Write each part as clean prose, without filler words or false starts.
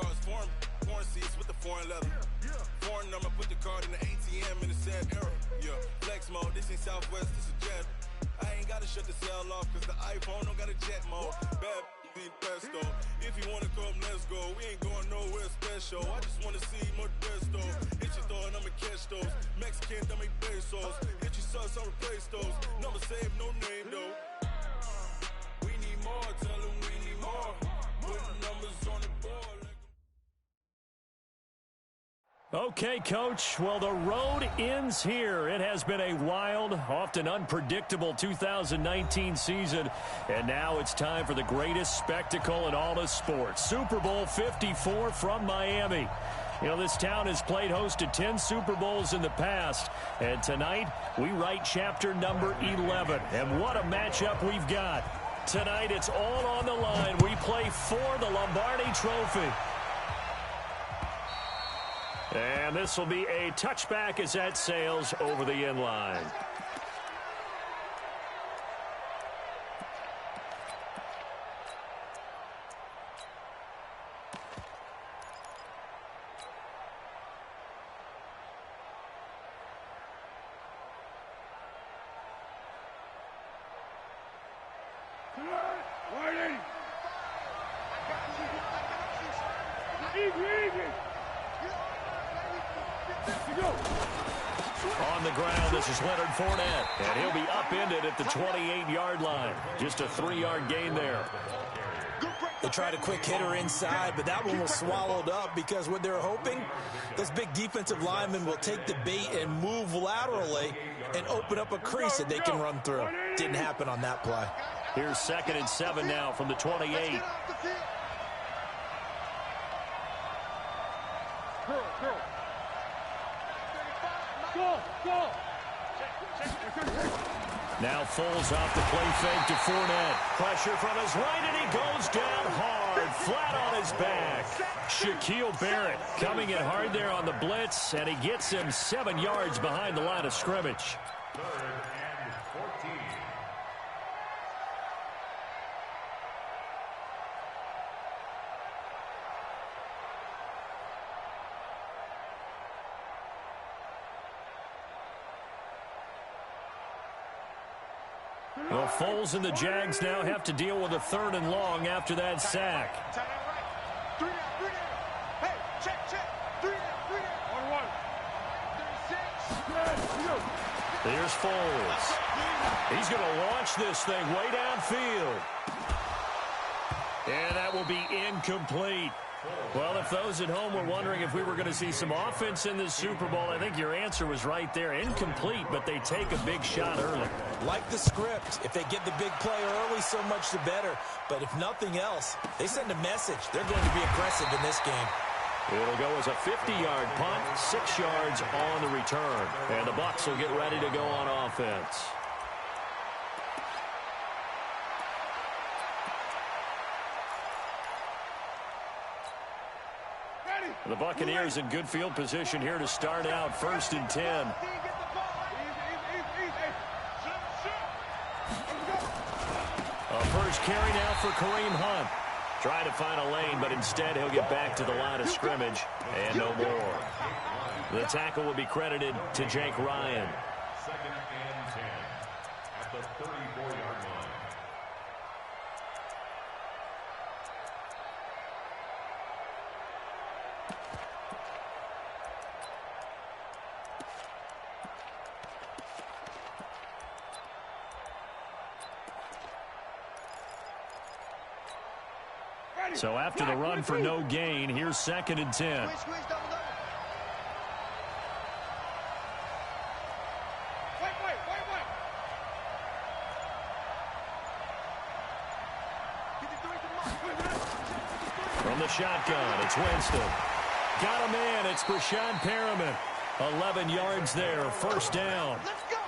cars, foreign seats with the foreign leather. Foreign number, put the card in the ATM in the sad era. Yeah, flex mode, this ain't Southwest, this is jet. I ain't gotta shut the cell off, cause the iPhone don't got a jet mode. Bad pesto. If you wanna come, let's go. We ain't going nowhere special. I just wanna see Modesto. Hit your throw and I'ma catch those. Mexican, don't make pesos. Hit your sus, I'll replace those. Number save, no name though. We need more, tell them we need more. Putting numbers on the board. Okay, Coach. Well, the road ends here. It has been a wild, often unpredictable 2019 season. And now it's time for the greatest spectacle in all of sports. Super Bowl 54 from Miami. You know, this town has played host to 10 Super Bowls in the past. And tonight, we write chapter number 11. And what a matchup we've got. Tonight, it's all on the line. We play for the Lombardi Trophy. And this will be a touchback as that sails over the end line. On the ground, this is Leonard Fournette, and he'll be upended at the 28-yard line. Just a 3-yard gain there. They tried a quick hitter inside, but that one was swallowed up because what they're hoping, this big defensive lineman will take the bait and move laterally and open up a crease that they can run through. Didn't happen on that play. Here's 2nd and 7 now from the 28. Now Foles off the play fake to Fournette. Pressure from his right, and he goes down hard, flat on his back. Shaquille Barrett coming in hard there on the blitz, and he gets him 7 yards behind the line of scrimmage. 3rd and 14. Well, Foles and the Jags now have to deal with a 3rd and long after that sack. There's Foles. He's going to launch this thing way downfield. And that will be incomplete. Well, if those at home were wondering if we were going to see some offense in this Super Bowl, I think your answer was right there. Incomplete, but they take a big shot early. Like the script, if they get the big play early, so much the better. But if nothing else, they send a message. They're going to be aggressive in this game. It'll go as a 50-yard punt, 6 yards on the return. And the Bucs will get ready to go on offense. The Buccaneers in good field position here to start out, 1st and 10. A first carry now for Kareem Hunt. Trying to find a lane, but instead he'll get back to the line of scrimmage and no more. The tackle will be credited to Jake Ryan. 2nd and 10 at the 34-yard line. So after the run for no gain, here's 2nd and 10. From the shotgun, it's Winston. Got a man, it's Brashad Perriman. 11 yards there, 1st down. That's good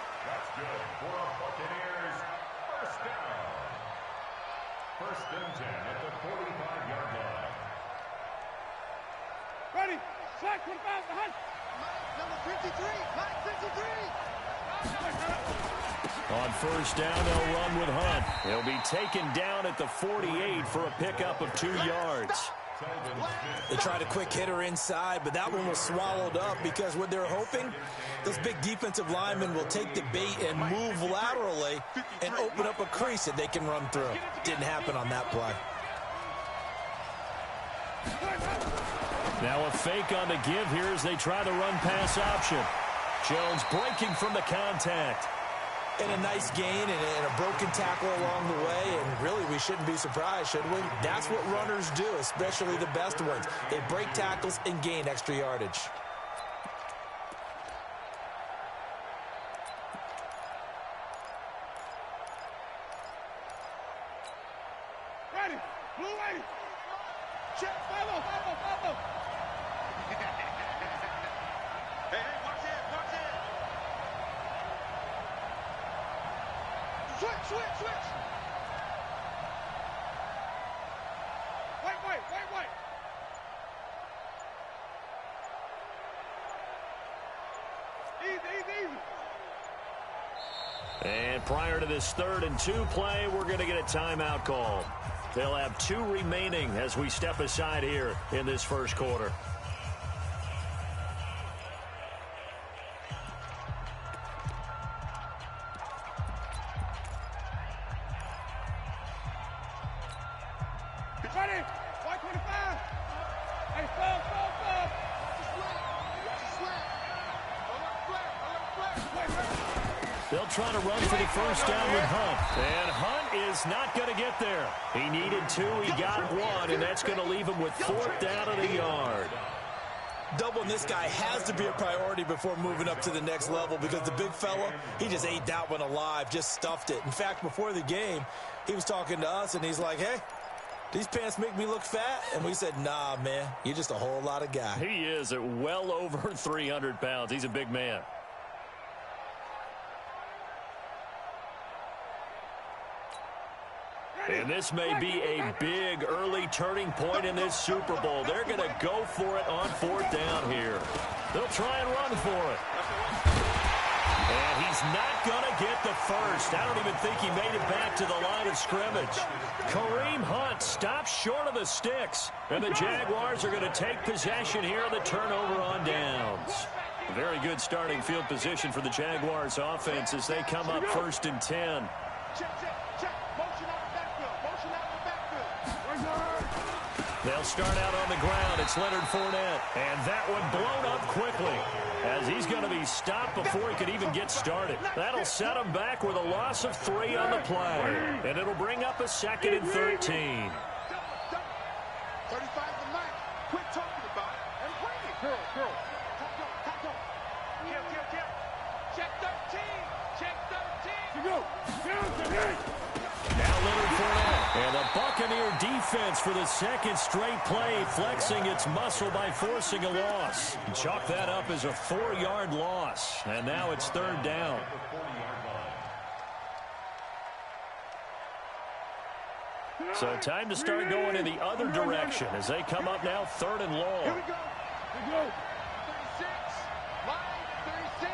for the Buccaneers. 1st down. 1st and 10 at the 45-yard line. Ready, set, 25, the hunt. Number 53, On 1st down, they'll run with Hunt. He'll be taken down at the 48 for a pickup of 2 yards. They tried a quick hitter inside, but that one was swallowed up because what they're hoping, those big defensive linemen will take the bait and move laterally and open up a crease that they can run through. Didn't happen on that play. Now a fake on the give here as they try the run-pass option. Jones breaking from the contact. And a nice gain and a broken tackle along the way, and really we shouldn't be surprised, should we? That's what runners do, especially the best ones. They break tackles and gain extra yardage. Ready, blue ready. Check, follow. Hey, watch it. Switch. Wait. Easy. And prior to this 3rd and 2 play, we're going to get a timeout call. They'll have 2 remaining as we step aside here in this first quarter. Ready, 125. Hey, stop. They'll try to run for the first down with Hunt. And Hunt is not going to get there. He needed 2. He got 1, and that's going to leave him with 4th down and a yard. Doubling this guy has to be a priority before moving up to the next level because the big fella, he just ate that one alive, just stuffed it. In fact, before the game, he was talking to us, and he's like, hey, these pants make me look fat? And we said, nah, man, you're just a whole lot of guy. He is at well over 300 pounds. He's a big man. And this may be a big early turning point in this Super Bowl. They're going to go for it on 4th down here. They'll try and run for it. And he's not going to get the first. I don't even think he made it back to the line of scrimmage. Kareem Hunt stops short of the sticks. And the Jaguars are going to take possession here on the turnover on downs. A very good starting field position for the Jaguars offense as they come up 1st and 10. Check. Motion out the backfield. They'll start out on the ground. It's Leonard Fournette. And that one blown up quickly as he's going to be stopped before he could even get started. That'll set him back with a loss of 3 on the play. And it'll bring up a 2nd and 13. 35 to 9. Quit talking about it and bring it. Girl. Tackle. Kill. Check 13. You go. Now Leonard Fournette. And the Buccaneer defense for the 2nd straight play, flexing its muscle by forcing a loss. Chalk that up as a 4-yard loss. And now it's 3rd down. So time to start going in the other direction as they come up now 3rd and long. Here we go. 36. Line 36.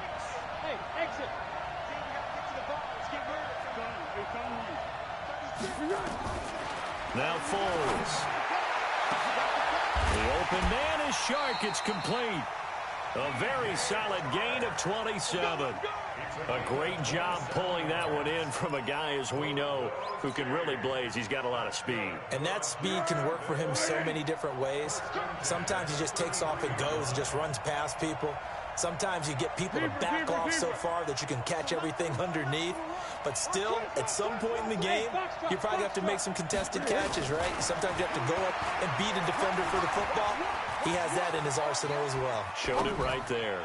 Hey, exit. See, we got to get to the ball. Let's get rid of it. 36. Now Foles. The open man is Shark. It's complete. A very solid gain of 27. A great job pulling that one in from a guy, as we know, who can really blaze. He's got a lot of speed. And that speed can work for him so many different ways. Sometimes he just takes off and goes and just runs past people. Sometimes you get people to back off so far that you can catch everything underneath. But still, at some point in the game, you probably have to make some contested catches, right? Sometimes you have to go up and beat a defender for the football. He has that in his arsenal as well. Showed it right there.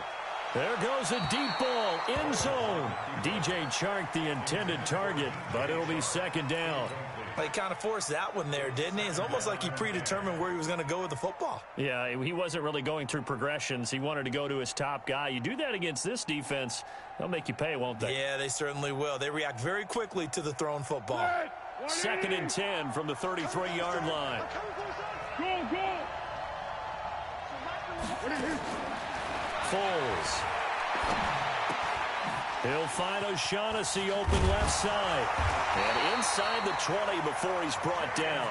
There goes a deep ball, end zone. DJ Chark, the intended target, but it'll be 2nd down. He kind of forced that one there, didn't he? It's almost like he predetermined where he was going to go with the football. Yeah, he wasn't really going through progressions. He wanted to go to his top guy. You do that against this defense, they'll make you pay, won't they? Yeah, they certainly will. They react very quickly to the thrown football. 2nd and 10 from the 33-yard line. Go. Foles. He'll find O'Shaughnessy open left side. And inside the 20 before he's brought down.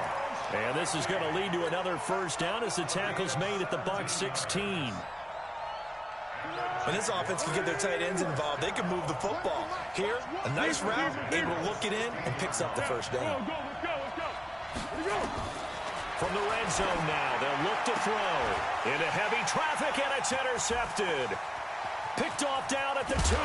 And this is going to lead to another first down as the tackle's made at the Bucs 16. When this offense can get their tight ends involved, they can move the football. Here, a nice route, able to look it in, and picks up the first down. From the red zone now, they'll look to throw. Into heavy traffic, and it's intercepted. Picked off down at the 2.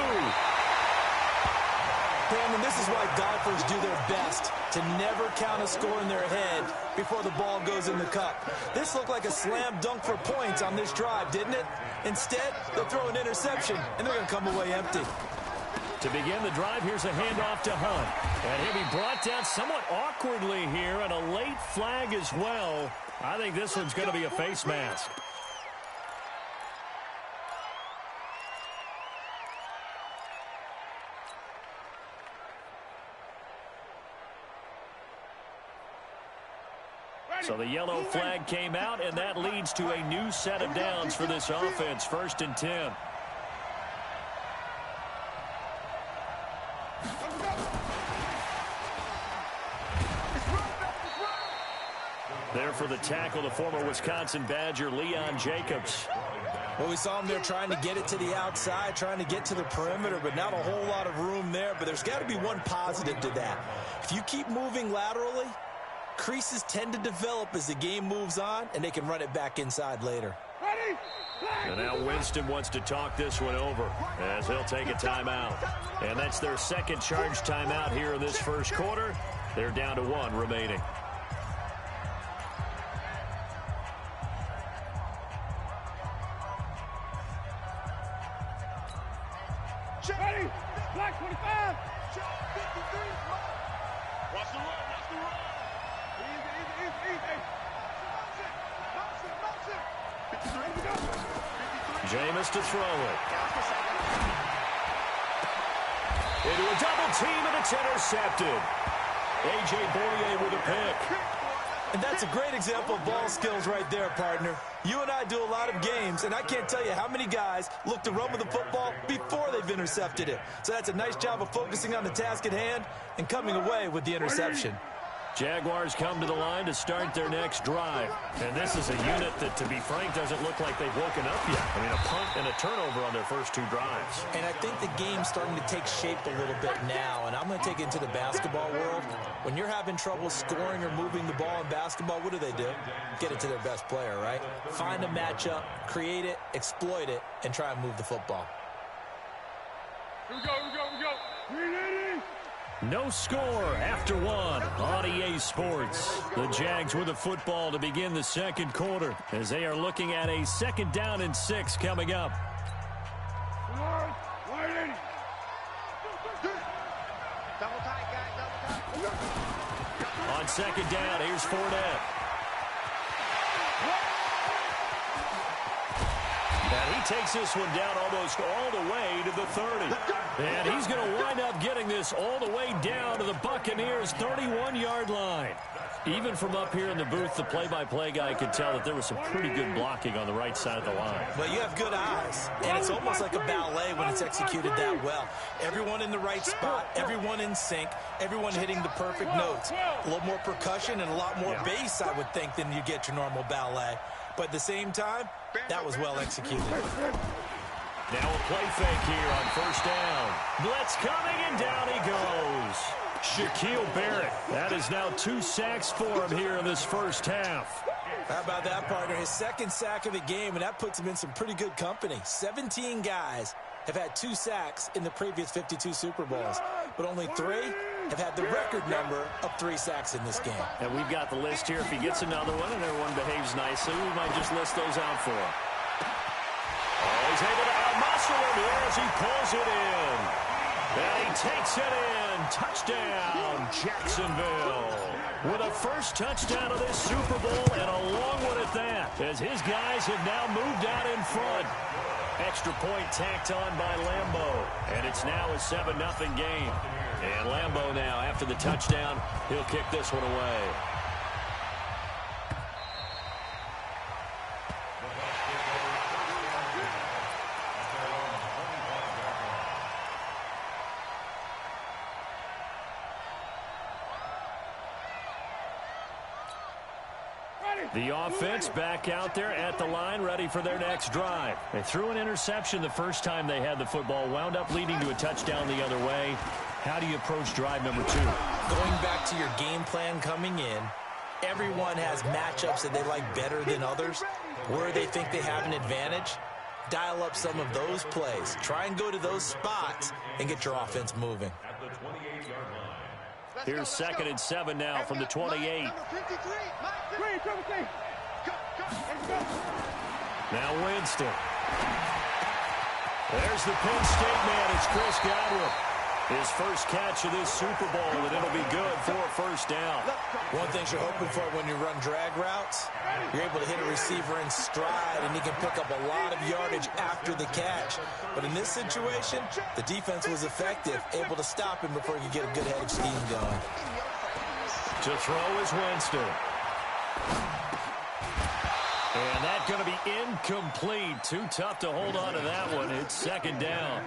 Brandon, this is why golfers do their best to never count a score in their head before the ball goes in the cup. This looked like a slam dunk for points on this drive, didn't it? Instead, they'll throw an interception, and they're going to come away empty. To begin the drive, here's a handoff to Hunt. And he'll be brought down somewhat awkwardly here, and a late flag as well. I think this one's going to be a face mask. So the yellow flag came out, and that leads to a new set of downs for this offense. 1st and 10. There for the tackle, the former Wisconsin Badger, Leon Jacobs. Well, we saw him there trying to get it to the outside, trying to get to the perimeter, but not a whole lot of room there. But there's got to be one positive to that. If you keep moving laterally, creases tend to develop as the game moves on, and they can run it back inside later. And now Winston wants to talk this one over as he'll take a timeout. And that's their second charge timeout here in this first quarter. They're down to 1 remaining. Ready? Black 25. 53. Watch the run. Watch the run. Easy. Jameis to throw it. Into a double team, and it's intercepted. A.J. Boye with a pick. And that's a great example of ball skills right there, partner. You and I do a lot of games, and I can't tell you how many guys look to run with the football before they've intercepted it. So that's a nice job of focusing on the task at hand and coming away with the interception. Jaguars come to the line to start their next drive. And this is a unit that, to be frank, doesn't look like they've woken up yet. I mean, a punt and a turnover on their first 2 drives. And I think the game's starting to take shape a little bit now. And I'm going to take it into the basketball world. When you're having trouble scoring or moving the ball in basketball, what do? Get it to their best player, right? Find a matchup, create it, exploit it, and try and move the football. Here we go. Ready? No score after 1 on EA Sports. The Jags with the football to begin the second quarter as they are looking at a 2nd down and 6 coming up. Double tight, guys. Double tight. On 2nd down, here's Fournette. And he takes this one down almost all the way to the 30. And he's going to wind up getting this all the way down to the Buccaneers' 31-yard line. Even from up here in the booth, the play-by-play guy could tell that there was some pretty good blocking on the right side of the line. Well, you have good eyes, and it's almost like a ballet when it's executed that well. Everyone in the right spot, everyone in sync, everyone hitting the perfect notes. A little more percussion and a lot more bass, I would think, than you get your normal ballet. But at the same time, that was well executed. Now a play fake here on 1st down. Blitz coming, and down he goes. Shaquille Barrett. That is now 2 sacks for him here in this first half. How about that, partner? His 2nd sack of the game, and that puts him in some pretty good company. 17 guys have had 2 sacks in the previous 52 Super Bowls, but only 3 have had the record number of 3 sacks in this game. And we've got the list here. If he gets another one and everyone behaves nicely, we might just list those out for him. Oh, he's able to outmuscle him here as he pulls it in. And he takes it in. Touchdown, Jacksonville. With a first touchdown of this Super Bowl, and a long one at that, as his guys have now moved out in front. Extra point tacked on by Lambeau. And it's now a 7-0 game. And Lambeau now, after the touchdown, he'll kick this one away. The offense back out there at the line, ready for their next drive. They threw an interception the first time they had the football, wound up leading to a touchdown the other way. How do you approach drive number 2? Going back to your game plan coming in, everyone has matchups that they like better than others. Where they think they have an advantage, dial up some of those plays. Try and go to those spots and get your offense moving. Here's 2nd and 7 now from the 28. Now Winston. There's the Penn State man. It's Chris Godwin. His first catch of this Super Bowl, and it'll be good for a first down. One thing you're hoping for when you run drag routes, you're able to hit a receiver in stride, and he can pick up a lot of yardage after the catch. But in this situation, the defense was effective, able to stop him before he could get a good head of steam going. To throw is Winston. And that's going to be incomplete. Too tough to hold on to that one. It's 2nd down.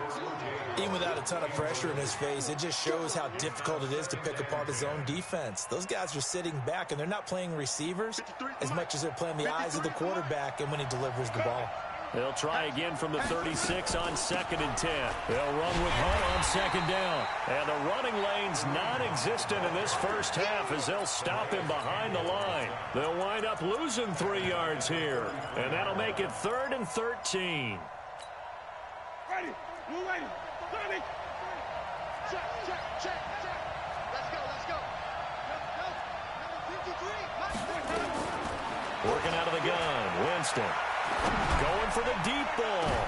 Even without a ton of pressure in his face, it just shows how difficult it is to pick apart his own defense. Those guys are sitting back, and they're not playing receivers as much as they're playing the eyes of the quarterback and when he delivers the ball. They'll try again from the 36 on 2nd and 10. They'll run with Hunt on 2nd down. And the running lane's non-existent in this first half as they'll stop him behind the line. They'll wind up losing 3 yards here. And that'll make it 3rd and 13. Ready. Move ready. 30. Check, check, check, check. Let's go, let's go. Number 53. Working out of the gun. Winston. Going for the deep ball.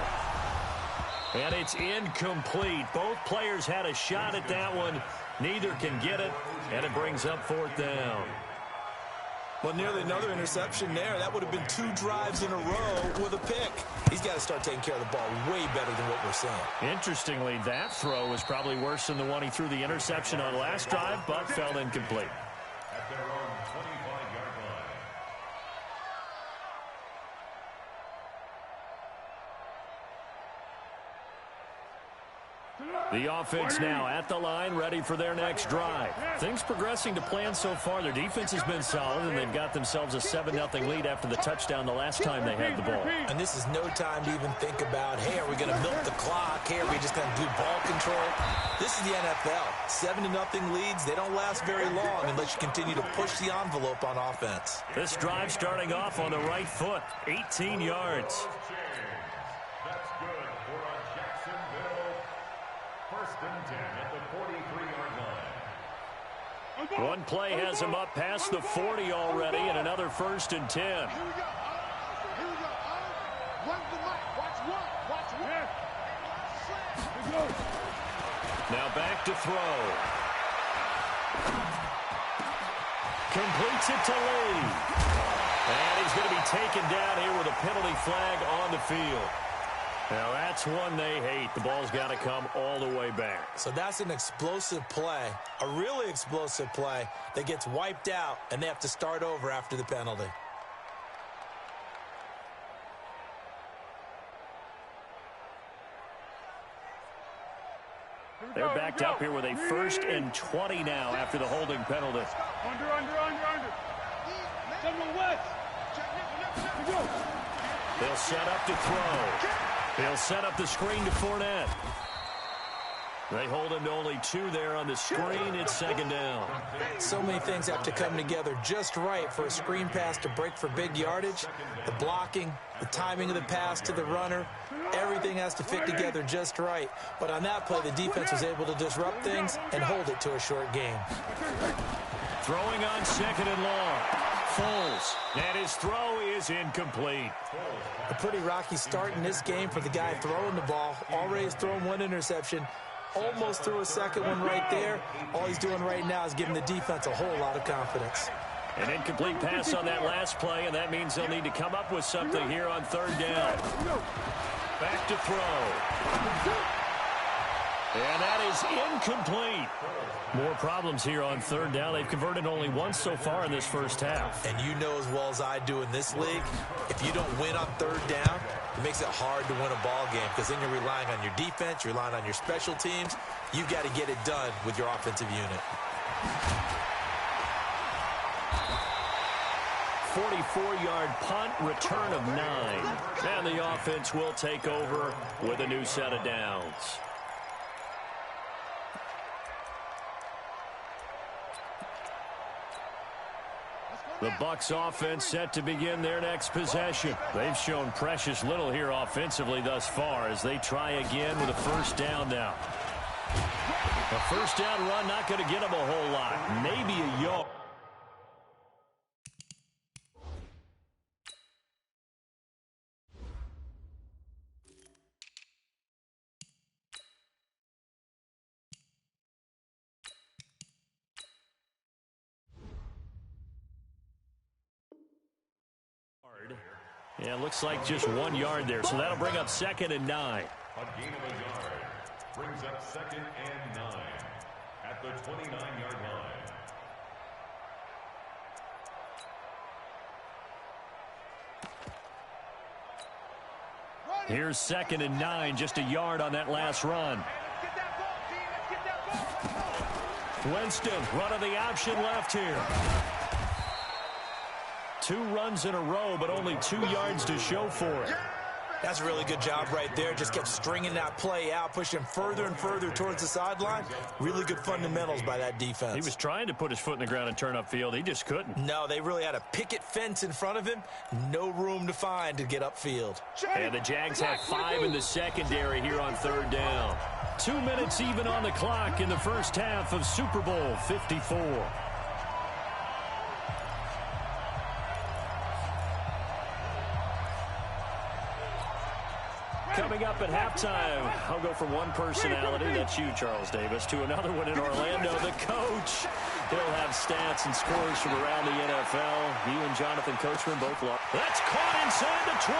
And it's incomplete. Both players had a shot at that one. Neither can get it. And it brings up 4th down. Well, nearly another interception there. That would have been 2 drives in a row with a pick. He's got to start taking care of the ball way better than what we're seeing. Interestingly, that throw was probably worse than the one he threw the interception on last drive, but fell incomplete. At their own 25-yard line. The offense now at the line, ready for their next drive. Things progressing to plan so far. Their defense has been solid, and they've got themselves a 7-0 lead after the touchdown the last time they had the ball. And this is no time to even think about, hey, are we going to milk the clock? Hey, are we just going to do ball control? This is the NFL. 7-0 leads, they don't last very long unless you continue to push the envelope on offense. This drive starting off on the right foot, 18 yards. That's good for a Jacksonville 1st and 10 at the 43-yard line. One play has him up past the 40 already, and another 1st and 10. Here we go. Here we go. Run the mic. Watch one. Watch one. Here we go. Now back to throw. Completes it to Lee. And he's going to be taken down here with a penalty flag on the field. Now that's one they hate. The ball's got to come all the way back. So that's an explosive play, a really explosive play that gets wiped out, and they have to start over after the penalty. They're backed up here with a 1st and 20 now after the holding penalty. Under. Someone west. They'll set up to throw. They'll set up the screen to Fournette. They hold him to only 2 there on the screen. It's 2nd down. So many things have to come together just right for a screen pass to break for big yardage. The blocking, the timing of the pass to the runner, everything has to fit together just right. But on that play, the defense was able to disrupt things and hold it to a short game. Throwing on 2nd and long. Foles. And his throw is incomplete. A pretty rocky start in this game for the guy throwing the ball. Already has thrown 1 interception. Almost threw a 2nd one right there. All he's doing right now is giving the defense a whole lot of confidence. An incomplete pass on that last play, and that means they'll need to come up with something here on 3rd down. Back to throw. And that is incomplete. More problems here on 3rd down. They've converted only once so far in this first half. And you know as well as I do in this league, if you don't win on 3rd down, it makes it hard to win a ball game because then you're relying on your defense, you're relying on your special teams. You've got to get it done with your offensive unit. 44-yard punt, return of 9. And the offense will take over with a new set of downs. The Bucs offense set to begin their next possession. They've shown precious little here offensively thus far as they try again with a first down now. A first down run not going to get them a whole lot. Maybe a yard. Yeah, looks like just 1 yard there, so that'll bring up 2nd and 9. A gain of a yard brings up 2nd and 9 at the 29-yard line. Here's 2nd and 9, just a yard on that last run. Winston running the option left here. 2 runs in a row, but only 2 yards to show for it. That's a really good job right there. Just kept stringing that play out, pushing further and further towards the sideline. Really good fundamentals by that defense. He was trying to put his foot in the ground and turn upfield. He just couldn't. No, they really had a picket fence in front of him. No room to find to get upfield. And the Jags have 5 in the secondary here on 3rd down. 2 minutes even on the clock in the first half of Super Bowl 54. Coming up at halftime, I'll go from one personality, that's you, Charles Davis, to another one in Orlando, the coach. He'll have stats and scores from around the NFL. You and Jonathan Coachman both love. That's caught inside the 20.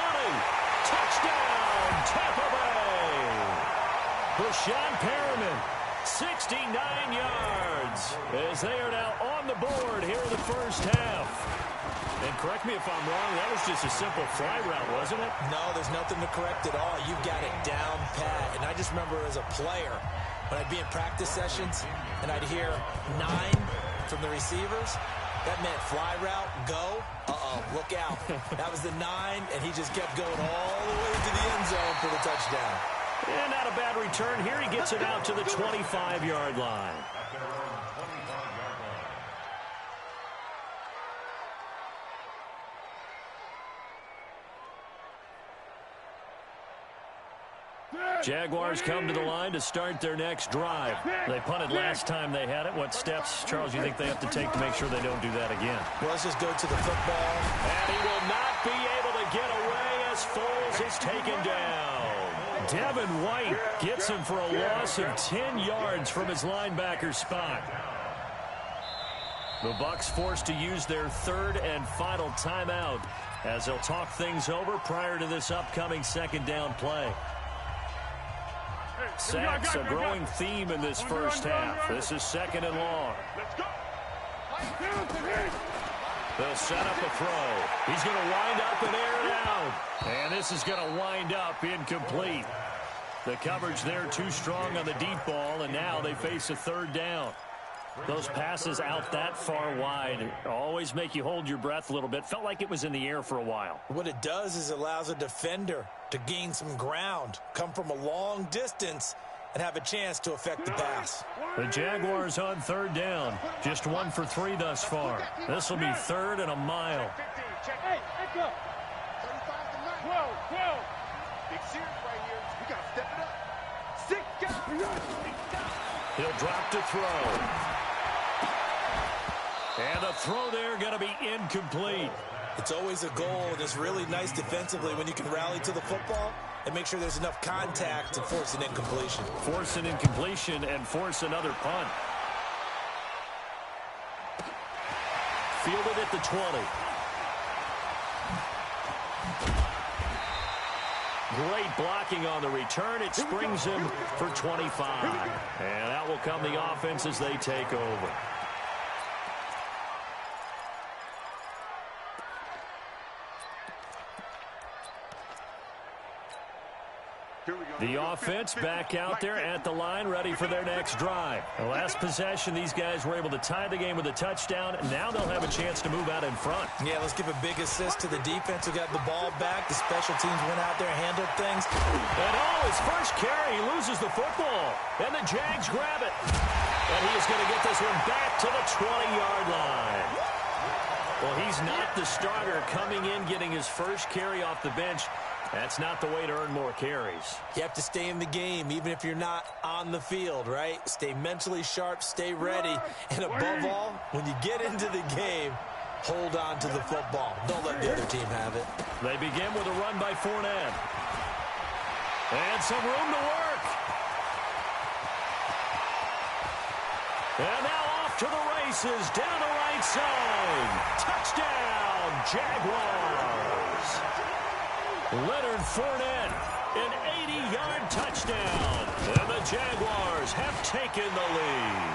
Touchdown, Tampa Bay. Brashad Perriman, 69 yards, as they are now on the board here in the first half. And correct me if I'm wrong, that was just a simple fly route, wasn't it? No, there's nothing to correct at all. You've got it down pat. And I just remember as a player, when I'd be in practice sessions and I'd hear 9 from the receivers, that meant fly route, go, look out. That was the 9, and he just kept going all the way to the end zone for the touchdown. And not a bad return. Here he gets it out to the 25-yard line. Jaguars come to the line to start their next drive. They punted last time they had it. What steps, Charles, you think they have to take to make sure they don't do that again? Well, let's just go to the football. And he will not be able to get away as Foles is taken down. Devin White gets him for a loss of 10 yards from his linebacker spot. The Bucs forced to use their 3rd and final timeout as they'll talk things over prior to this upcoming 2nd down play. Sacks, a growing theme in this first half. This is 2nd and long. They'll set up a throw. He's going to wind up and air it out. And this is going to wind up incomplete. The coverage there too strong on the deep ball, and now they face a 3rd down. Those passes out that far wide always make you hold your breath a little bit. Felt like it was in the air for a while. What it does is it allows a defender to gain some ground, come from a long distance, and have a chance to affect the pass. The Jaguars on 3rd down. Just 1 for 3 thus far. This will be 3rd and a mile. Hey, let's go. 12. Big series right here. We got to step it up. 6 guys. He'll drop to throw. And the throw there going to be incomplete. It's always a goal, and it's really nice defensively when you can rally to the football and make sure there's enough contact to force an incompletion. Force an incompletion and force another punt. Fielded at the 20. Great blocking on the return. It springs him for 25. And out will come the offense as they take over. The offense back out there at the line, ready for their next drive. The last possession, these guys were able to tie the game with a touchdown. Now they'll have a chance to move out in front. Yeah, let's give a big assist to the defense who got the ball back. The special teams went out there, handled things. And his first carry, he loses the football. And the Jags grab it. And he is going to get this one back to the 20-yard line. Well, he's not the starter coming in, getting his first carry off the bench. That's not the way to earn more carries. You have to stay in the game, even if you're not on the field, right? Stay mentally sharp, stay ready, and above all, when you get into the game, hold on to the football. Don't let the other team have it. They begin with a run by Fournette. And some room to work. And now off to the races, down the right side. Touchdown, Jaguars. Leonard Fournette, an 80-yard touchdown. And the Jaguars have taken the lead.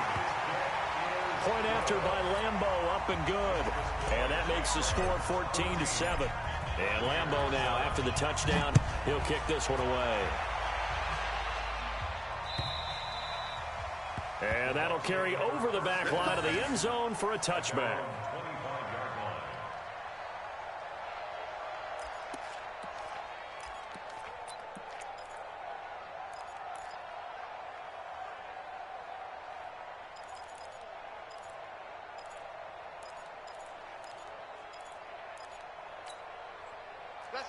Point after by Lambeau, up and good. And that makes the score 14-7. And Lambeau now, after the touchdown, he'll kick this one away. And that'll carry over the back line of the end zone for a touchback.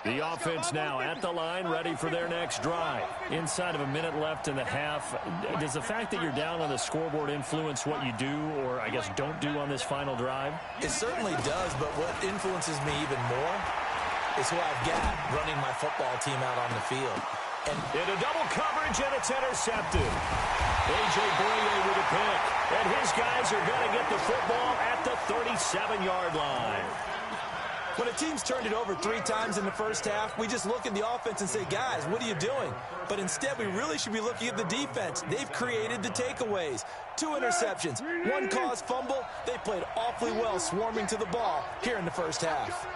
The offense now at the line, ready for their next drive. Inside of a minute left in the half, does the fact that you're down on the scoreboard influence what you do, or I guess don't do on this final drive? It certainly does, but what influences me even more is who I've got running my football team out on the field. And into double coverage, and it's intercepted. A.J. Boye with a pick, and his guys are going to get the football at the 37-yard line. When a team's turned it over 3 times in the first half, we just look at the offense and say, guys, what are you doing? But instead, we really should be looking at the defense. They've created the takeaways. 2 interceptions, 1 caused fumble. They played awfully well swarming to the ball here in the first half.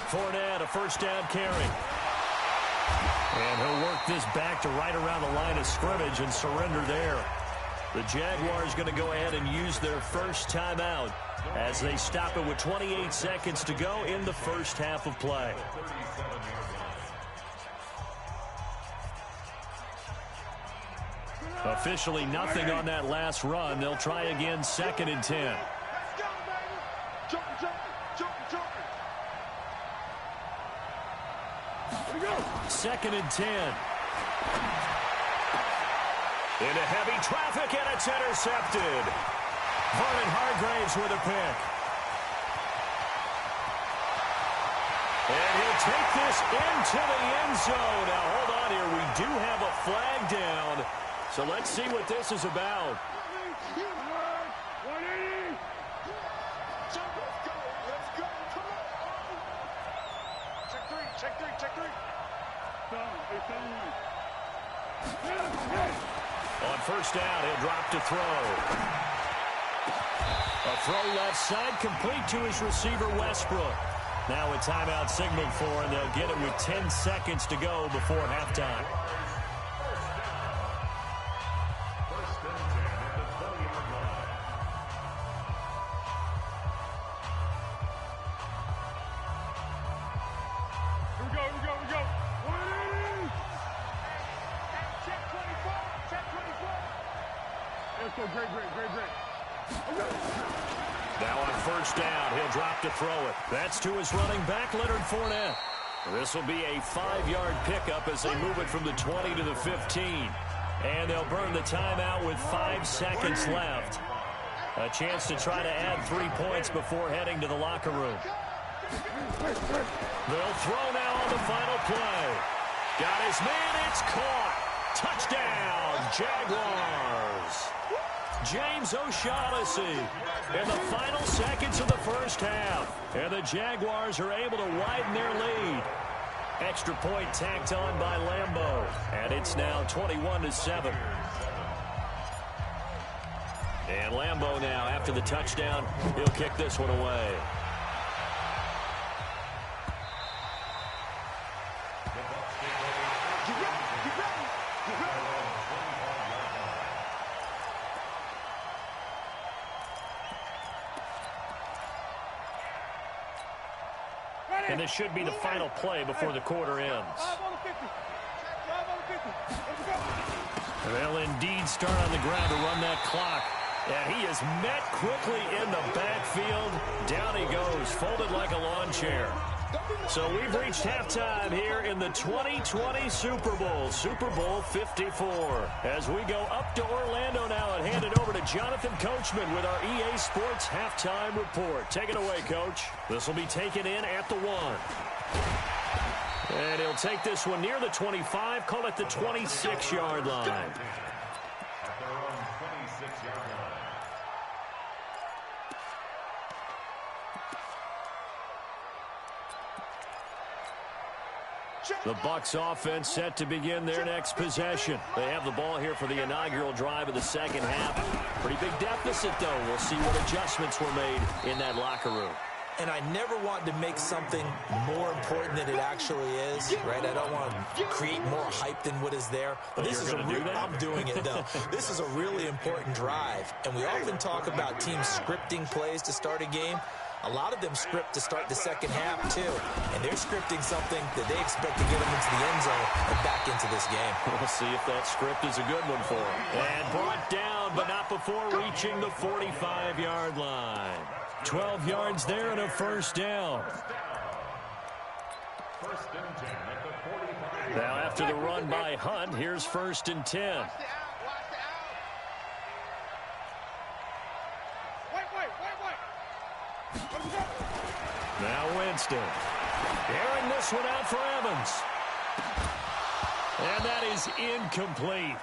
Fournette, a first down carry. And he'll work this back to right around the line of scrimmage and surrender there. The Jaguars going to go ahead and use their first timeout as they stop it with 28 seconds to go in the first half of play. Officially nothing on that last run. They'll try again, 2nd and 10. Second and 10. Into heavy traffic, and it's intercepted. Vernon Hargraves with a pick. And he'll take this into the end zone. Now, hold on here. We do have a flag down. So let's see what this is about. On first down, he'll drop to throw. A throw left side, complete to his receiver, Westbrook. Now a timeout signaled for, and they'll get it with 10 seconds to go before halftime. Now on first down, he'll drop to throw it. That's to his running back, Leonard Fournette. This will be a 5-yard pickup as they move it from the 20 to the 15. And they'll burn the timeout with 5 seconds left. A chance to try to add 3 points before heading to the locker room. They'll throw now on the final play. Got his man, it's caught. Touchdown, Jaguars. James O'Shaughnessy in the final seconds of the first half. And the Jaguars are able to widen their lead. Extra point tacked on by Lambeau. And it's now 21-7. And Lambeau now, after the touchdown, he'll kick this one away. And this should be the final play before the quarter ends. They'll indeed start on the ground to run that clock. And he is met quickly in the backfield. Down he goes, folded like a lawn chair. So we've reached halftime here in the 2020 Super Bowl, Super Bowl 54. As we go up to Orlando now and hand it over to Jonathan Coachman with our EA Sports Halftime Report. Take it away, Coach. This will be taken in at the 1. And he'll take this one near the 25, call it the 26-yard line. At their own 26-yard line. The Bucs offense set to begin their next possession. They have the ball here for the inaugural drive of the second half. Pretty big deficit, though. We'll see what adjustments were made in that locker room. And I never want to make something more important than it actually is, right? I don't want to create more hype than what is there. But this is I'm doing it, though. This is a really important drive. And we often talk about teams scripting plays to start a game. A lot of them script to start the second half, too. And they're scripting something that they expect to get them into the end zone and back into this game. We'll see if that script is a good one for them. And brought down, but not before reaching the 45-yard line. 12 yards there and a first down. First and 10 at the 45. Now after the run by Hunt, here's first and 10. Now Winston. Airing this one out for Evans. And that is incomplete.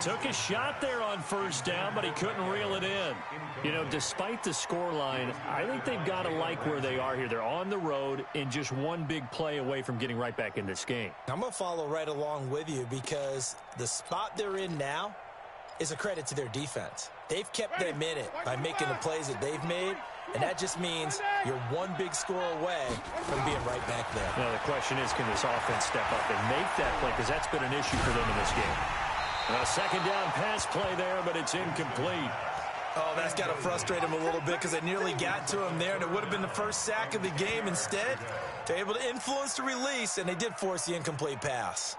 Took a shot there on first down, but he couldn't reel it in. You know, despite the scoreline, I think they've got to like where they are here. They're on the road and just one big play away from getting right back in this game. I'm going to follow right along with you because the spot they're in now is a credit to their defense. They've kept them in it by making the plays that they've made, and that just means you're one big score away from being right back there. Now, the question is, can this offense step up and make that play? Because that's been an issue for them in this game. A second down pass play there, but it's incomplete. Oh, that's got to frustrate him a little bit because they nearly got to him there, and it would have been the first sack of the game. Instead, they're able to influence the release, and they did force the incomplete pass.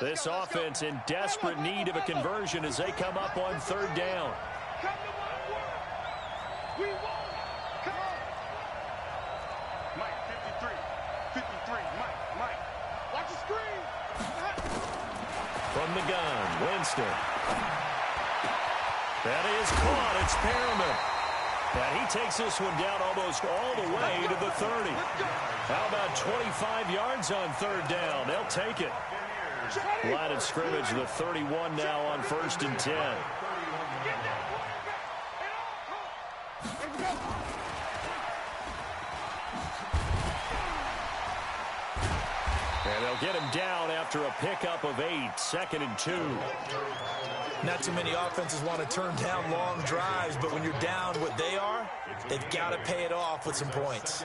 This offense in desperate need of a conversion as they come up on third down. Come to my work. We won. Come on. Mike, 53. 53. Mike. Watch the screen. From the gun, Winston. That is caught. It's Perriman. And he takes this one down almost all the way to the 30. How about 25 yards on third down? They'll take it. Line of scrimmage, the 31 now on first and 10. And they'll get him down after a pickup of 8, second and 2. Not too many offenses want to turn down long drives, but when you're down what they are, they've got to pay it off with some points.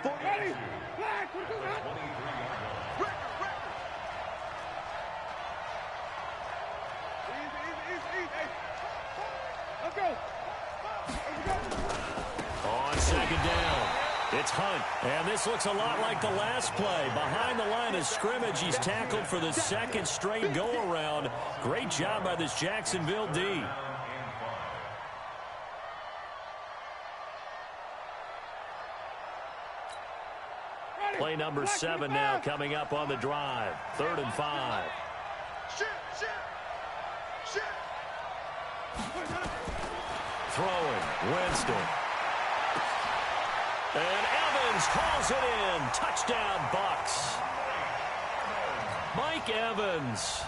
On second down, it's Hunt. And this looks a lot like the last play. Behind the line of scrimmage, he's tackled for the second straight go-around. Great job by this Jacksonville D. Play number 7 now coming up on the drive. 3rd and 5. Throwing, Winston. And Evans hauls it in. Touchdown, Bucs. Mike Evans,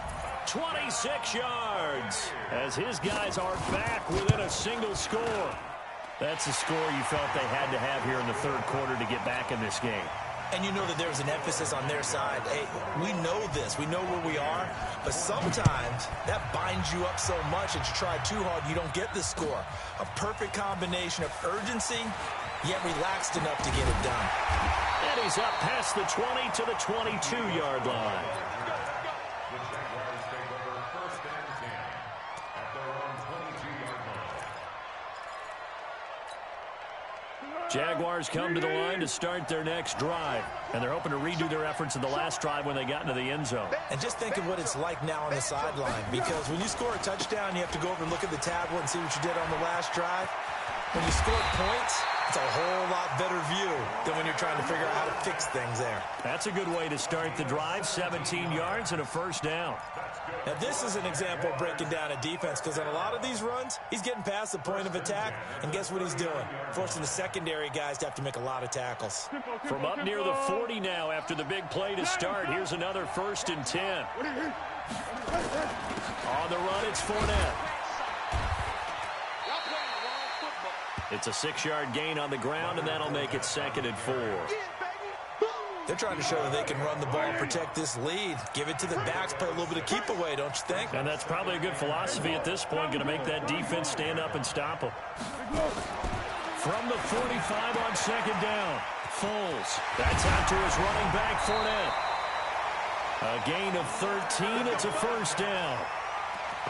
26 yards, as his guys are back within a single score. That's the score you felt they had to have here in the third quarter to get back in this game. And you know that there's an emphasis on their side. Hey, we know this. We know where we are. But sometimes that binds you up so much that you try too hard, you don't get the score. A perfect combination of urgency, yet relaxed enough to get it done. And he's up past the 20 to the 22-yard line. The Jaguars take over first and 10 at their own 22-yard line. Jaguars come to the line to start their next drive, and they're hoping to redo their efforts in the last drive when they got into the end zone. And just think of what it's like now on the sideline, because when you score a touchdown, you have to go over and look at the tablet and see what you did on the last drive. When you score points, it's a whole lot better view than when you're trying to figure out how to fix things there. That's a good way to start the drive, 17 yards and a first down. Now, this is an example of breaking down a defense, because on a lot of these runs, he's getting past the point of attack, and guess what he's doing? Forcing the secondary guys to have to make a lot of tackles. From up near the 40 now after the big play to start, here's another 1st and 10. On the run, it's Fournette. It's a 6-yard gain on the ground, and that'll make it 2nd and 4. They're trying to show that they can run the ball and protect this lead. Give it to the backs, play a little bit of keep away, don't you think? And that's probably a good philosophy at this point, going to make that defense stand up and stop them. From the 45 on 2nd down, Foles. That's out to his running back, Fournette. A gain of 13, it's a first down.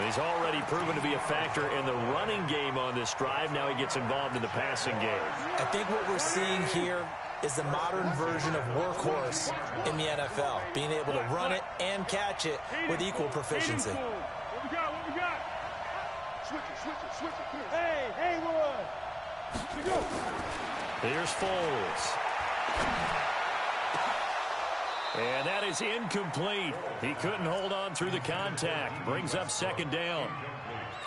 He's already proven to be a factor in the running game on this drive. Now he gets involved in the passing game. I think what we're seeing here is the modern version of workhorse in the NFL, being able to run it and catch it with equal proficiency. What we got? Switch it. Hey, boy. Go. Here's Foles. And that is incomplete. He couldn't hold on through the contact. Brings up 2nd down.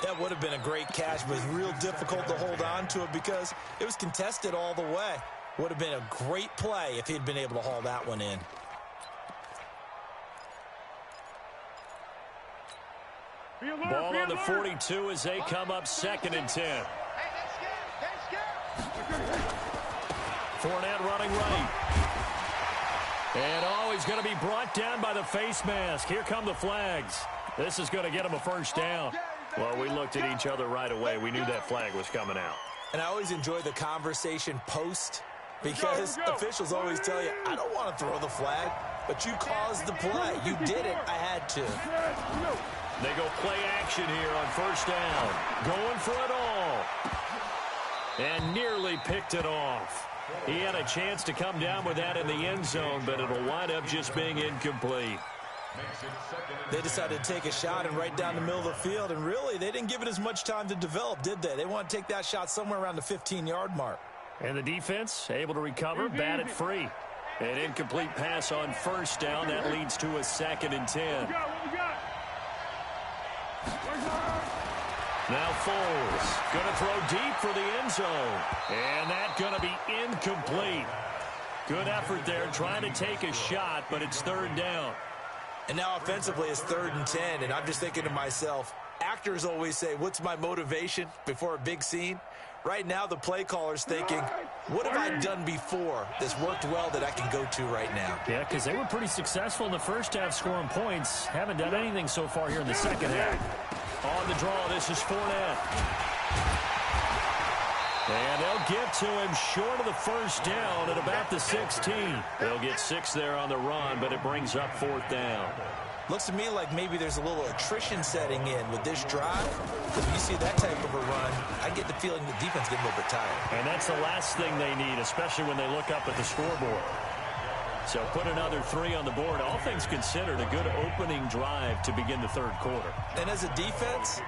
That would have been a great catch, but it was real difficult to hold on to it because it was contested all the way. Would have been a great play if he'd been able to haul that one in. Ball on the 42 as they come up 2nd and 10. Fournette running right. And he's going to be brought down by the face mask. Here come the flags. This is going to get him a first down. Well, we looked at each other right away. We knew that flag was coming out. And I always enjoy the conversation post, because officials always tell you, I don't want to throw the flag, but you caused the play. You did it. I had to. They go play action here on first down. Going for it all. And nearly picked it off. He had a chance to come down with that in the end zone, but it'll wind up just being incomplete. They decided to take a shot and right down the middle of the field, and really, they didn't give it as much time to develop, did they? They want to take that shot somewhere around the 15-yard mark. And the defense able to recover, bat it free. An incomplete pass on first down. That leads to a 2nd and 10. Now Foles going to throw deep for the end zone. And that's going to be incomplete. Good effort there trying to take a shot, but it's 3rd down. And now offensively it's 3rd and 10, and I'm just thinking to myself, actors always say, what's my motivation before a big scene? Right now the play caller's thinking, what have I done before that's worked well that I can go to right now? Yeah, because they were pretty successful in the first half scoring points. Haven't done anything so far here in the second half. On the draw, this is Fournette. And they'll get to him short of the first down at about the 16. They'll get 6 there on the run, but it brings up 4th down. Looks to me like maybe there's a little attrition setting in with this drive. Because when you see that type of a run, I get the feeling the defense getting a little bit tired. And that's the last thing they need, especially when they look up at the scoreboard. So put another 3 on the board. All things considered, a good opening drive to begin the 3rd quarter. And as a defense,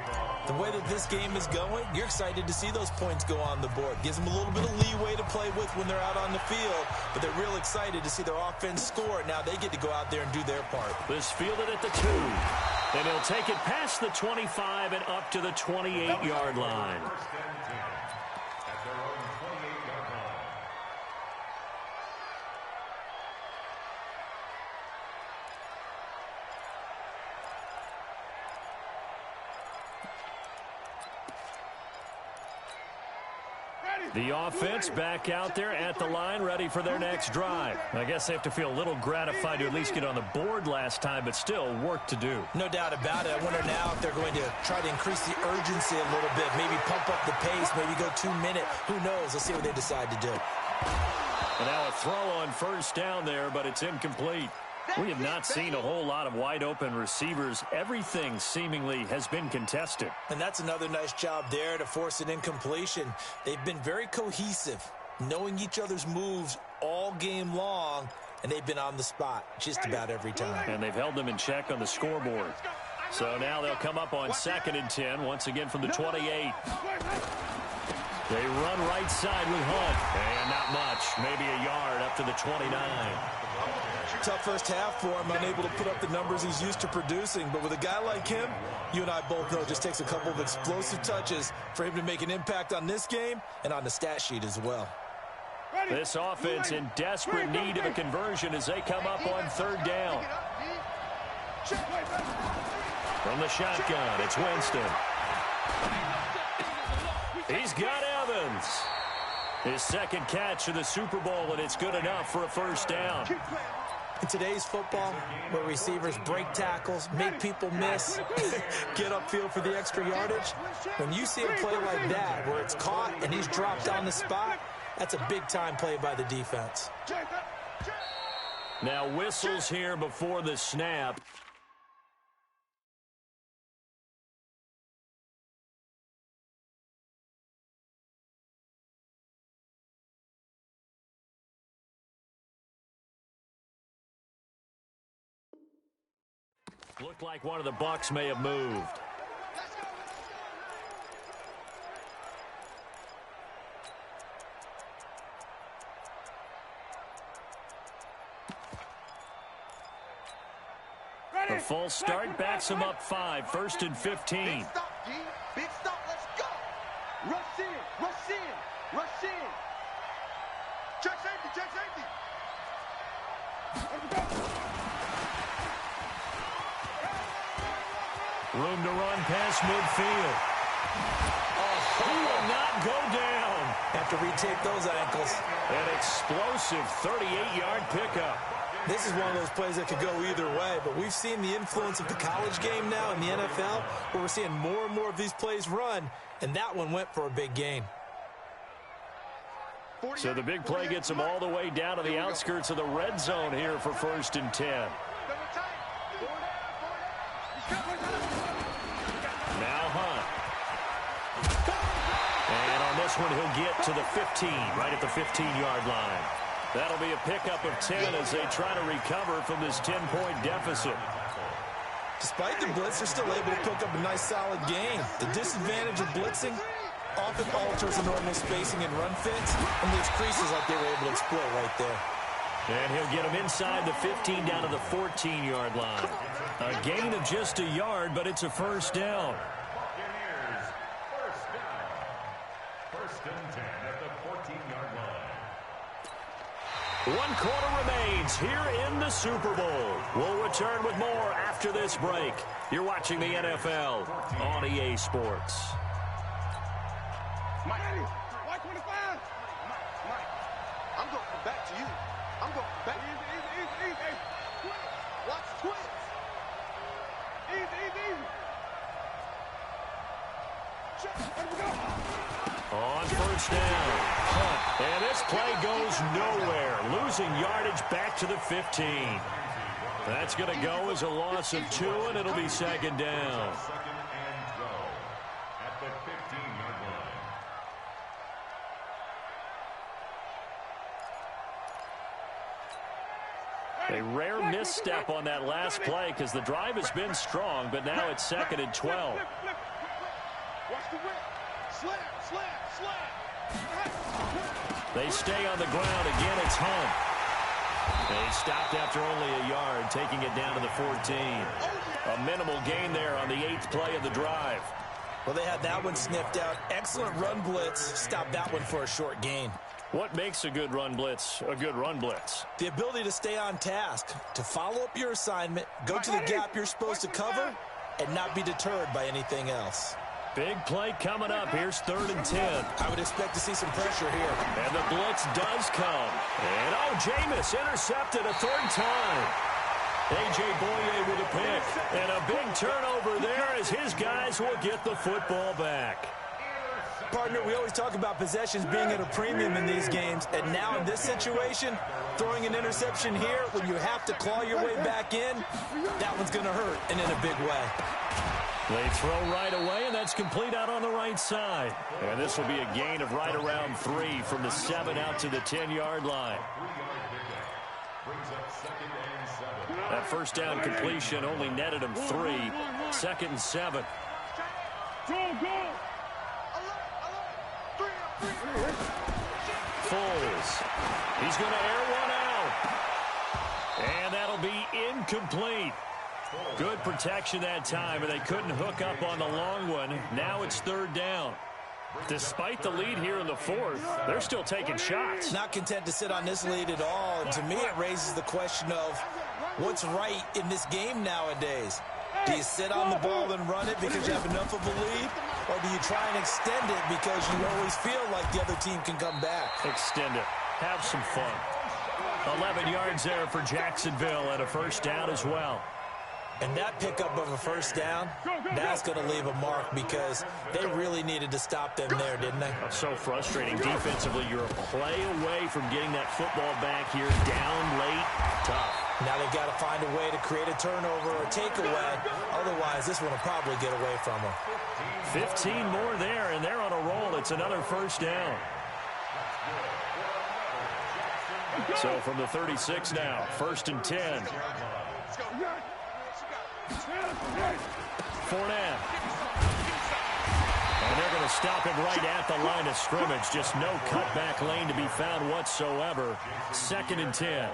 the way that this game is going, you're excited to see those points go on the board. Gives them a little bit of leeway to play with when they're out on the field, but they're real excited to see their offense score. Now they get to go out there and do their part. This fielded at the 2. And he'll take it past the 25 and up to the 28-yard line. The offense back out there at the line, ready for their next drive. I guess they have to feel a little gratified to at least get on the board last time, but still work to do. No doubt about it. I wonder now if they're going to try to increase the urgency a little bit, maybe pump up the pace, maybe go 2-minute. Who knows? Let's see what they decide to do. And now a throw on first down there, but it's incomplete. We have not seen a whole lot of wide-open receivers. Everything seemingly has been contested. And that's another nice job there to force an incompletion. They've been very cohesive knowing each other's moves all game long, and they've been on the spot just about every time. And they've held them in check on the scoreboard. So now they'll come up on 2nd and 10, once again from the 28. They run right side with Hunt, and not much, maybe a yard up to the 29. Tough first half for him, unable to put up the numbers he's used to producing. But with a guy like him, you and I both know it just takes a couple of explosive touches for him to make an impact on this game and on the stat sheet as well. This offense in desperate need of a conversion as they come up on 3rd down. From the shotgun, it's Winston. He's got Evans. His 2nd catch of the Super Bowl, and it's good enough for a 1st down. In today's football, where receivers break tackles, make people miss, get upfield for the extra yardage, when you see a play like that where it's caught and he's dropped on the spot, that's a big-time play by the defense. Now whistles here before the snap. Looked like one of the Bucs may have moved. The full start backs him up 5, 1st and 15. Big stop, G. Big stop. Let's go. Rush in. Rush in. Rush in. Check safety. Check safety. Room to run past midfield. He will not go down. Have to retake those ankles. An explosive 38-yard pickup. This is one of those plays that could go either way, but we've seen the influence of the college game now in the NFL, where we're seeing more and more of these plays run, and that one went for a big gain. So the big play gets them all the way down to the outskirts of the red zone here for 1st and 10. Now Hunt. And on this one, he'll get to the 15, right at the 15-yard line. That'll be a pickup of 10 as they try to recover from this 10-point deficit. Despite the blitz, they're still able to pick up a nice, solid gain. The disadvantage of blitzing often alters the normal spacing and run fits and leaves creases like they were able to exploit right there. And he'll get him inside the 15 down to the 14-yard line. A gain of just a yard, but it's a 1st down. Buccaneers, 1st down. 1st and 10 at the 14-yard line. 1 quarter remains here in the Super Bowl. We'll return with more after this break. You're watching the NFL on EA Sports. Mike, 25. Mike, I'm going to come back to you. I'm going to come back. Easy. Hey, watch twins. Easy. On 1st down. And this play goes nowhere. Losing yardage back to the 15. That's going to go as a loss of 2, and it'll be 2nd down. 2nd and go at the 15-yard line. A rare misstep on that last play because the drive has been strong, but now it's 2nd and 12. Watch the whip. Slam. They stay on the ground. Again, it's Hunt. They stopped after only a yard, taking it down to the 14. A minimal gain there on the 8th play of the drive. Well, they had that one sniffed out. Excellent run blitz. Stopped that one for a short gain. What makes a good run blitz a good run blitz? The ability to stay on task, to follow up your assignment, go to the gap you're supposed to cover, and not be deterred by anything else. Big play coming up. Here's 3rd and 10. I would expect to see some pressure here. And the blitz does come. And, Jameis intercepted a 3rd time. A.J. Boye with a pick. And a big turnover there as his guys will get the football back. Partner, we always talk about possessions being at a premium in these games. And now in this situation, throwing an interception here when you have to claw your way back in, that one's going to hurt and in a big way. They throw right away, and that's complete out on the right side. And this will be a gain of right around 3 from the 7 out to the 10-yard line. That first down completion only netted him 3. 2nd and 7. Foles. He's going to air one out. And that'll be incomplete. Good protection that time, and they couldn't hook up on the long one. Now it's 3rd down. Despite the lead here in the 4th, they're still taking shots. Not content to sit on this lead at all. And to me, it raises the question of what's right in this game nowadays. Do you sit on the ball and run it because you have enough of a lead? Or do you try and extend it because you always feel like the other team can come back? Extend it. Have some fun. 11 yards there for Jacksonville and a first down as well. And that pickup of a first down, that's going to leave a mark because they really needed to stop them there, didn't they? So frustrating. Defensively, you're a play away from getting that football back here. Down late. Tough. Now they've got to find a way to create a turnover or takeaway. Otherwise, this one will probably get away from them. 15 more there, and they're on a roll. It's another first down. So from the 36 now, 1st and 10. Fournette. And they're going to stop him right at the line of scrimmage. Just no cutback lane to be found whatsoever. 2nd and 10.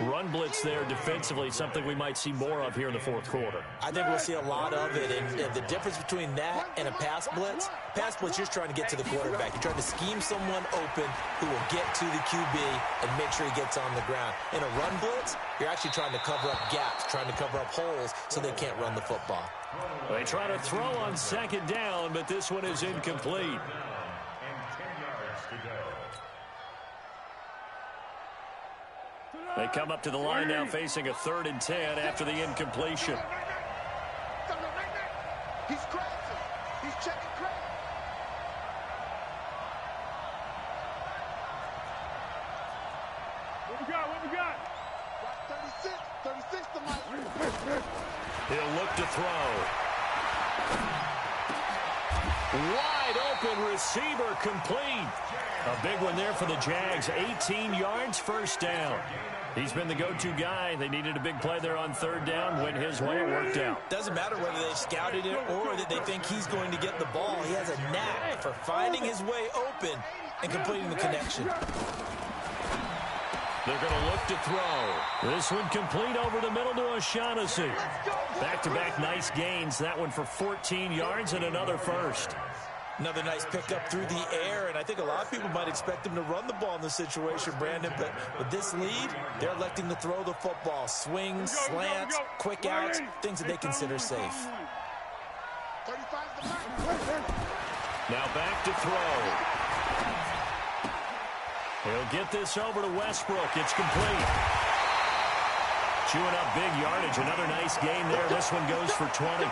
Run blitz there defensively, something we might see more of here in the 4th quarter. I think we'll see a lot of it. And the difference between that and a pass blitz, you're just trying to get to the quarterback. You're trying to scheme someone open who will get to the QB and make sure he gets on the ground. In a run blitz, you're actually trying to cover up gaps, trying to cover up holes so they can't run the football. They try to throw on 2nd down, but this one is incomplete. And 10 yards to go. They come up to the line now facing a 3rd and 10 after the incompletion. He's crossing. He's checking crack. What we got? 36 to Mike. He'll look to throw. Wide open receiver complete. A big one there for the Jags. 18 yards, first down. He's been the go-to guy. They needed a big play there on 3rd down. Went his way, it worked out. Doesn't matter whether they scouted it or that they think he's going to get the ball. He has a knack for finding his way open and completing the connection. They're going to look to throw. This one complete over the middle to O'Shaughnessy. Back-to-back nice gains. That one for 14 yards and another first. Another nice pickup through the air, and I think a lot of people might expect him to run the ball in this situation, Brandon, but with this lead, they're electing to throw the football. Swings, slants, quick outs, things that they consider safe. Now back to throw. He'll get this over to Westbrook. It's complete. Chewing up big yardage. Another nice gain there. This one goes for 20.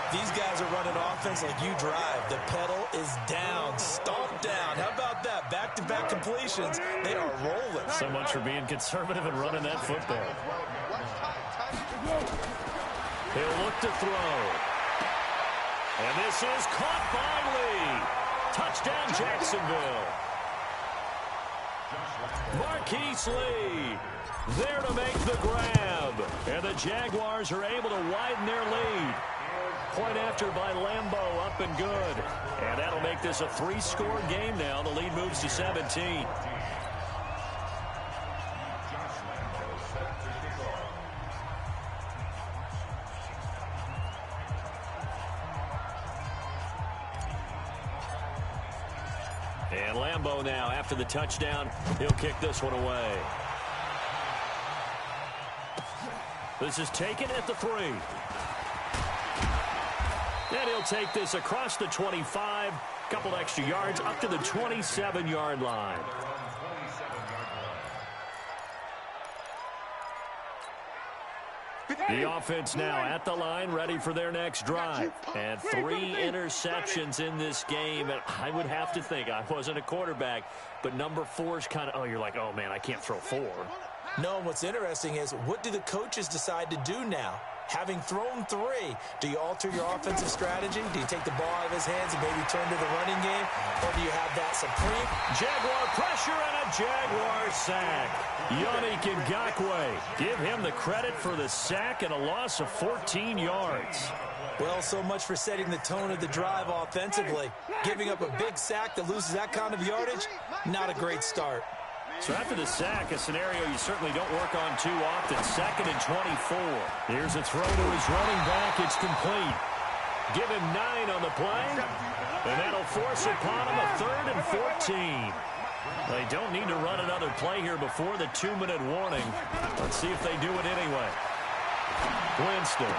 These guys are running offense like you drive. The pedal is down, stomped down. How about that? Back-to-back completions. They are rolling. So much for being conservative and running that football. He'll look to throw. And this is caught by Lee. Touchdown, Jacksonville. Marquise Lee there to make the grab. And the Jaguars are able to widen their lead. Point after by Lambeau, up and good. And that'll make this a 3-score game now. The lead moves to 17. And Lambeau now, after the touchdown, he'll kick this one away. This is taken at the 3. And he'll take this across the 25, couple extra yards, up to the 27-yard line. The offense now at the line, ready for their next drive. And 3 interceptions in this game. And I would have to think, I wasn't a quarterback, but number 4 is kind of, you're like, oh, man, I can't throw 4. No, and what's interesting is, what do the coaches decide to do now? Having thrown 3, do you alter your offensive strategy? Do you take the ball out of his hands and maybe turn to the running game? Or do you have that supreme Jaguar pressure and a Jaguar sack. Yannick Ngakoue, give him the credit for the sack and a loss of 14 yards. Well, so much for setting the tone of the drive offensively. Giving up a big sack that loses that kind of yardage, not a great start. So after the sack, a scenario you certainly don't work on too often. 2nd and 24. Here's a throw to his running back. It's complete. Give him 9 on the play, and that'll force upon him a 3rd and 14. They don't need to run another play here before the 2-minute warning. Let's see if they do it anyway. Winston.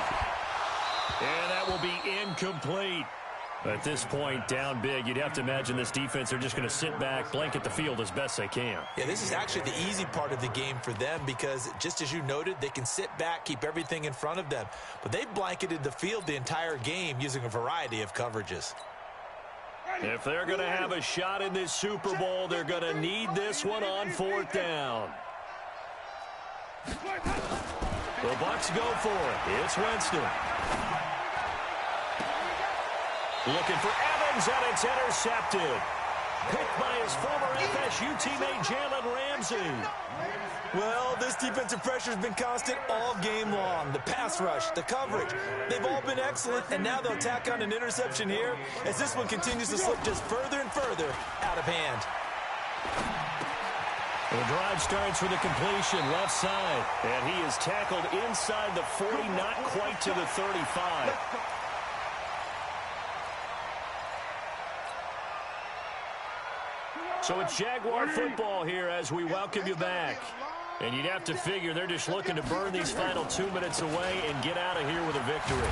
And that will be incomplete. At this point, down big, you'd have to imagine this defense are just going to sit back, blanket the field as best they can. Yeah, this is actually the easy part of the game for them because, just as you noted, they can sit back, keep everything in front of them. But they've blanketed the field the entire game using a variety of coverages. If they're going to have a shot in this Super Bowl, they're going to need this one on 4th down. The Bucs go for it. It's Winston. Looking for Evans, and it's intercepted. Picked by his former FSU teammate Jalen Ramsey. Well, this defensive pressure has been constant all game long. The pass rush, the coverage, they've all been excellent, and now they'll tack on an interception here as this one continues to slip just further and further out of hand. The drive starts with a completion left side, and he is tackled inside the 40, not quite to the 35. So it's Jaguar football here as we welcome you back. And you'd have to figure they're just looking to burn these final 2 minutes away and get out of here with a victory.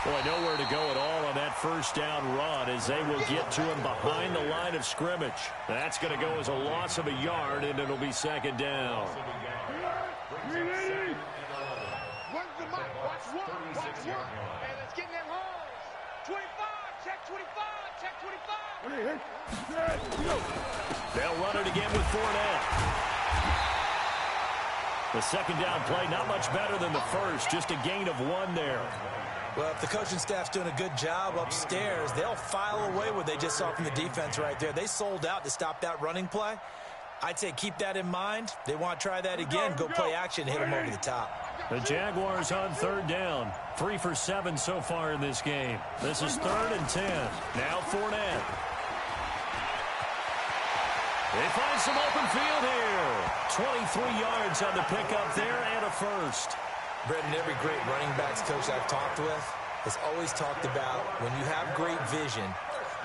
Boy, nowhere to go at all on that 1st down run as they will get to him behind the line of scrimmage. That's going to go as a loss of a yard, and it'll be 2nd down. When's the mic? Watch one. Hey, let's get in them holes. 25, check 25, check 25. They'll run it again with Fournette. The 2nd down play, not much better than the first, just a gain of 1 there. Well, if the coaching staff's doing a good job upstairs, they'll file away what they just saw from the defense right there. They sold out to stop that running play. I'd say keep that in mind. They want to try that again, go play action, hit them over the top. The Jaguars on 3rd down. 3 for 7 so far in this game. This is 3rd and 10. Now Fournette. They find some open field here. 23 yards on the pickup there and a first. Brendan, every great running backs coach I've talked with has always talked about when you have great vision,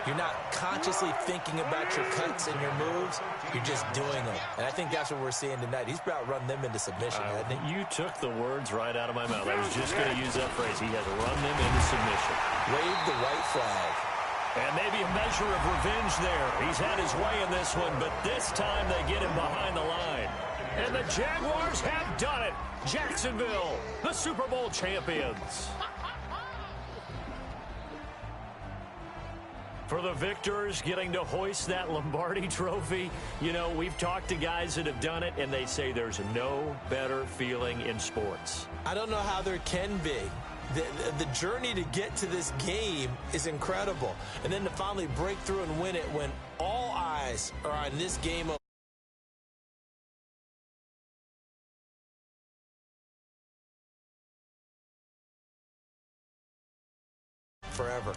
you're not consciously thinking about your cuts and your moves. You're just doing them. And I think that's what we're seeing tonight. He's about run them into submission, hasn't he? You took the words right out of my mouth. I was just going to use that phrase. He has run them into submission. Wave the white flag. And maybe a measure of revenge there. He's had his way in this one, but this time they get him behind the line. And the Jaguars have done it. Jacksonville, the Super Bowl champions. For the victors getting to hoist that Lombardi trophy, you know, we've talked to guys that have done it, and they say there's no better feeling in sports. I don't know how there can be. The journey to get to this game is incredible. And then to finally break through and win it when all eyes are on this game forever.